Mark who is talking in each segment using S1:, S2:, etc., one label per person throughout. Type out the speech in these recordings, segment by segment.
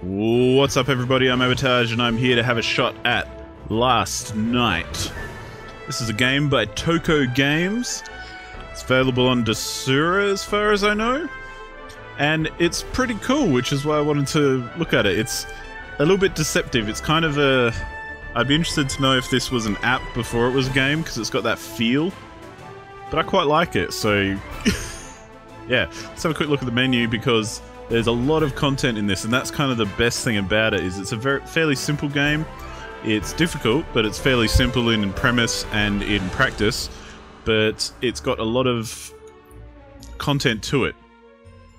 S1: What's up everybody, I'm Abatage and I'm here to have a shot at Last Night. This is a game by Toko Games. It's available on Desura as far as I know. And it's pretty cool, which is why I wanted to look at it. It's a little bit deceptive. It's kind of a... I'd be interested to know if this was an app before it was a game, because it's got that feel. But I quite like it, so... yeah, let's have a quick look at the menu, because there's a lot of content in this, and that's kind of the best thing about it, is it's a fairly simple game. It's difficult, but it's fairly simple in premise and in practice, but it's got a lot of content to it.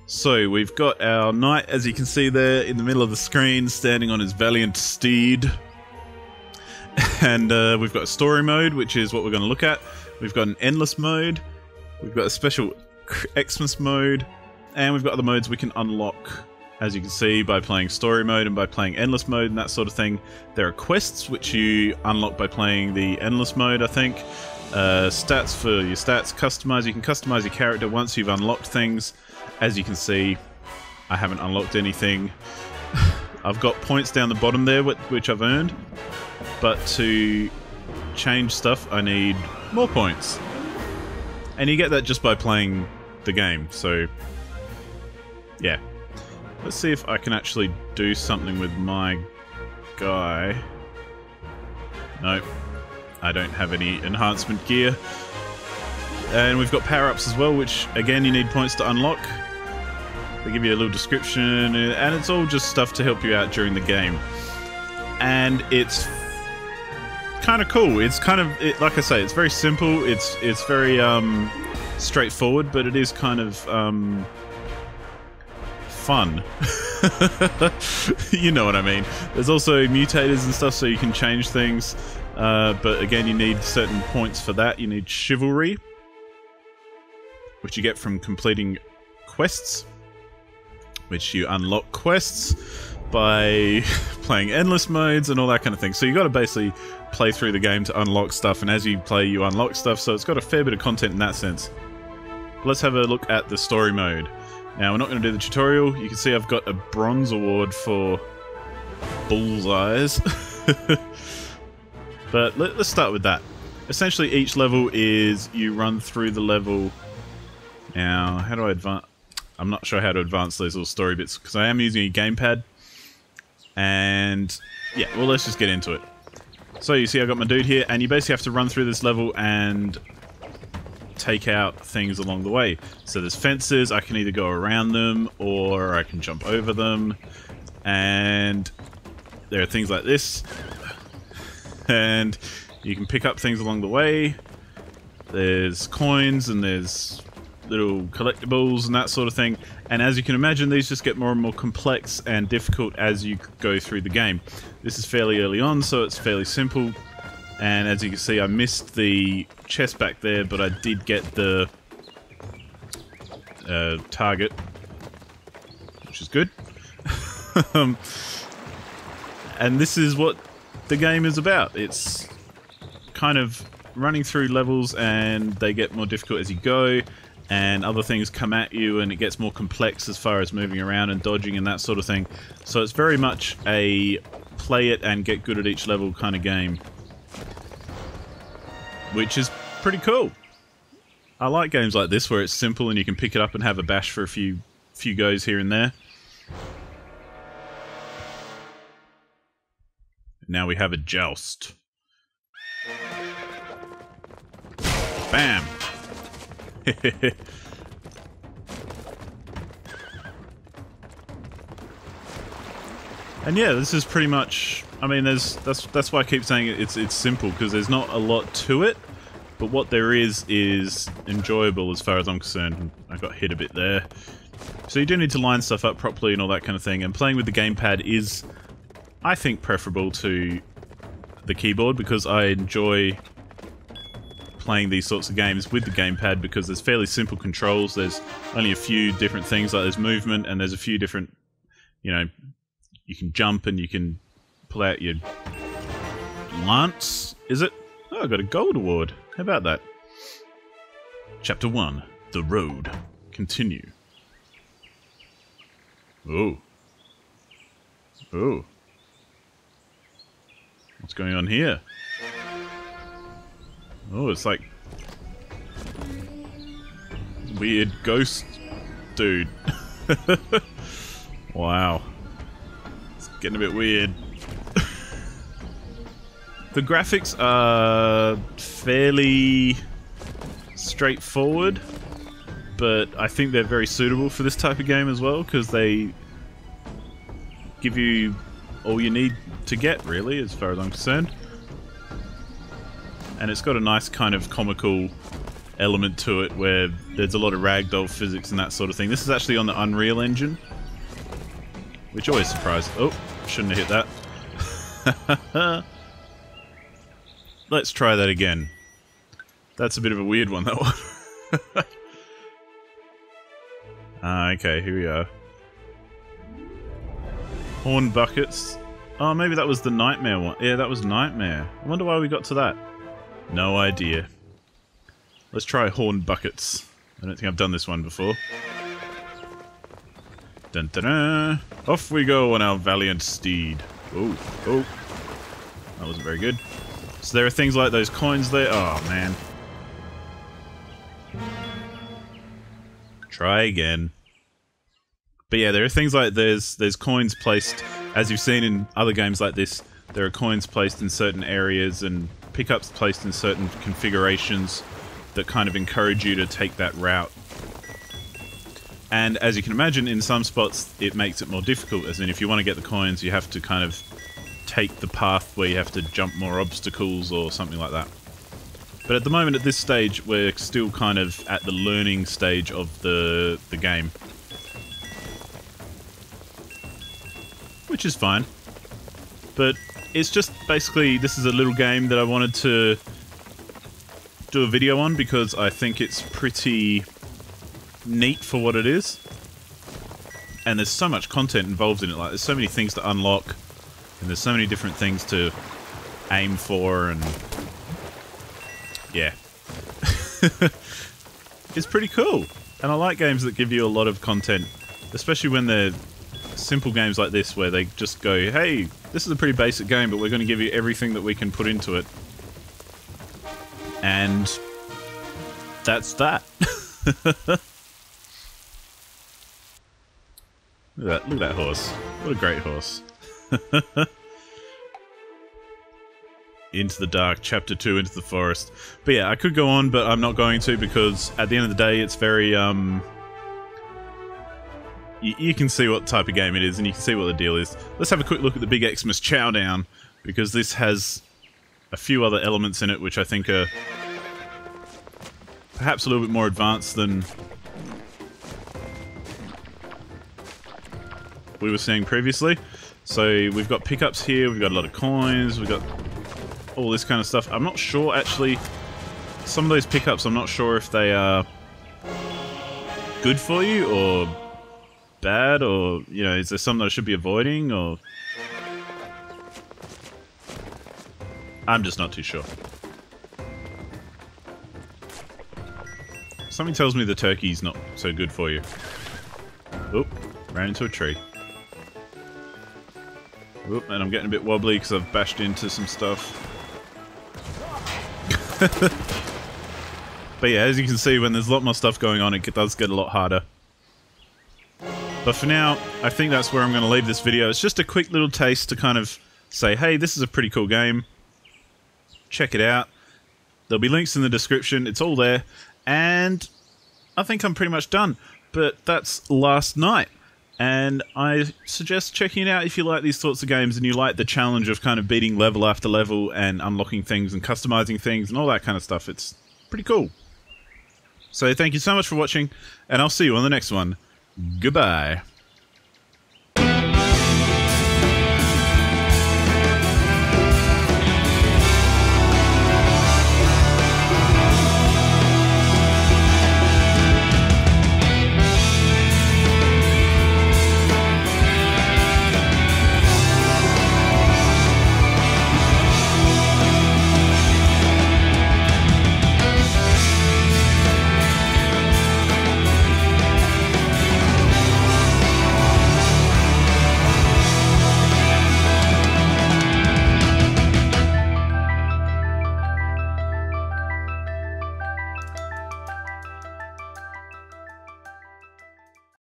S1: So we've got our knight, as you can see there in the middle of the screen, standing on his valiant steed. And we've got a story mode, which is what we're going to look at. We've got an endless mode. We've got a special Xmas mode. And we've got other modes we can unlock, as you can see, by playing story mode and by playing endless mode and that sort of thing. There are quests, which you unlock by playing the endless mode, I think. Stats for your stats. Customize. You can customize your character once you've unlocked things. As you can see, I haven't unlocked anything. I've got points down the bottom there, which I've earned. But to change stuff, I need more points. And you get that just by playing the game, so... yeah. Let's see if I can actually do something with my guy. Nope. I don't have any enhancement gear. And we've got power-ups as well, which, again, you need points to unlock. They give you a little description, and it's all just stuff to help you out during the game. And it's kind of cool. It's kind of, like I say, it's very simple. It's very straightforward, but it is kind of fun. You know what I mean. There's also mutators and stuff, so you can change things. But again, you need certain points for that. You need chivalry, which you get from completing quests, which you unlock quests by playing endless modes and all that kind of thing. So you got to basically play through the game to unlock stuff, and as you play, you unlock stuff. So it's got a fair bit of content in that sense. Let's have a look at the story mode. Now, we're not going to do the tutorial. You can see I've got a bronze award for bullseyes. But let's start with that. Essentially, each level is you run through the level. Now, how do I advance? I'm not sure how to advance those little story bits, because I am using a gamepad. And, yeah, well, let's just get into it. So, you see I've got my dude here, and you basically have to run through this level and take out things along the way. So there's fences, I can either go around them, or I can jump over them. And there are things like this. And you can pick up things along the way. There's coins, and there's little collectibles and that sort of thing, and as you can imagine, these just get more and more complex and difficult as you go through the game. This is fairly early on, so it's fairly simple, and as you can see, I missed the chest back there, but I did get the target, which is good. And this is what the game is about. It's kind of running through levels, and they get more difficult as you go, and other things come at you, and it gets more complex as far as moving around and dodging and that sort of thing. So it's very much a play it and get good at each level kind of game, which is pretty cool. I like games like this where it's simple and you can pick it up and have a bash for a few goes here and there. Now we have a joust. Bam! And yeah, this is pretty much, I mean, that's why I keep saying it's simple, because there's not a lot to it, but what there is enjoyable as far as I'm concerned. I got hit a bit there. So you do need to line stuff up properly and all that kind of thing, and playing with the gamepad is, I think, preferable to the keyboard, because I enjoy playing these sorts of games with the gamepad, because there's fairly simple controls. There's only a few different things, like there's movement, and there's a few different, you know, you can jump and you can pull out your lance, is it? Oh, I got a gold award. How about that? Chapter 1, The Road. Continue. Oh. Ooh. What's going on here? Oh, it's like... weird ghost dude. Wow. It's getting a bit weird. The graphics are fairly straightforward, but I think they're very suitable for this type of game as well, because they give you all you need to get, really, as far as I'm concerned. And it's got a nice kind of comical element to it, where there's a lot of ragdoll physics and that sort of thing. This is actually on the Unreal Engine, which always surprises... Oh, shouldn't have hit that. Let's try that again. That's a bit of a weird one, that one. Okay, here we are. Horn buckets. Oh, maybe that was the nightmare one. Yeah, that was nightmare. I wonder why we got to that. No idea. Let's try horn buckets. I don't think I've done this one before. Dun dun dun. Off we go on our valiant steed. Oh, oh. That wasn't very good. So there are things like those coins there. Oh, man. Try again. But yeah, there are things like there's coins placed, as you've seen in other games like this, there are coins placed in certain areas and pickups placed in certain configurations that kind of encourage you to take that route. And as you can imagine, in some spots it makes it more difficult, as in if you want to get the coins you have to kind of take the path where you have to jump more obstacles or something like that. But at the moment, at this stage, we're still kind of at the learning stage of the game. Which is fine. But it's just basically, this is a little game that I wanted to do a video on because I think it's pretty neat for what it is. And there's so much content involved in it, like there's so many things to unlock, and there's so many different things to aim for, and yeah. It's pretty cool. And I like games that give you a lot of content, especially when they're simple games like this, where they just go, hey, this is a pretty basic game, but we're going to give you everything that we can put into it. And that's that. Look at that horse. What a great horse. Into the dark, chapter 2, into the forest. But yeah, I could go on, but I'm not going to, because at the end of the day, it's very, you can see what type of game it is, and you can see what the deal is. Let's have a quick look at the Big Xmas Chowdown, because this has a few other elements in it which I think are perhaps a little bit more advanced than we were seeing previously. So we've got pickups here, we've got a lot of coins, we've got all this kind of stuff. I'm not sure, actually, some of those pickups, I'm not sure if they are good for you or bad, or, you know, is there something that I should be avoiding, or... I'm just not too sure. Something tells me the turkey's not so good for you. Oop, ran into a tree. Oop, and I'm getting a bit wobbly because I've bashed into some stuff. But yeah, as you can see, when there's a lot more stuff going on, it does get a lot harder. But for now, I think that's where I'm going to leave this video. It's just a quick little taste to kind of say, hey, this is a pretty cool game. Check it out. There'll be links in the description. It's all there. And I think I'm pretty much done. But that's last night. And I suggest checking it out if you like these sorts of games and you like the challenge of kind of beating level after level and unlocking things and customizing things and all that kind of stuff. It's pretty cool. So thank you so much for watching, and I'll see you on the next one. Goodbye.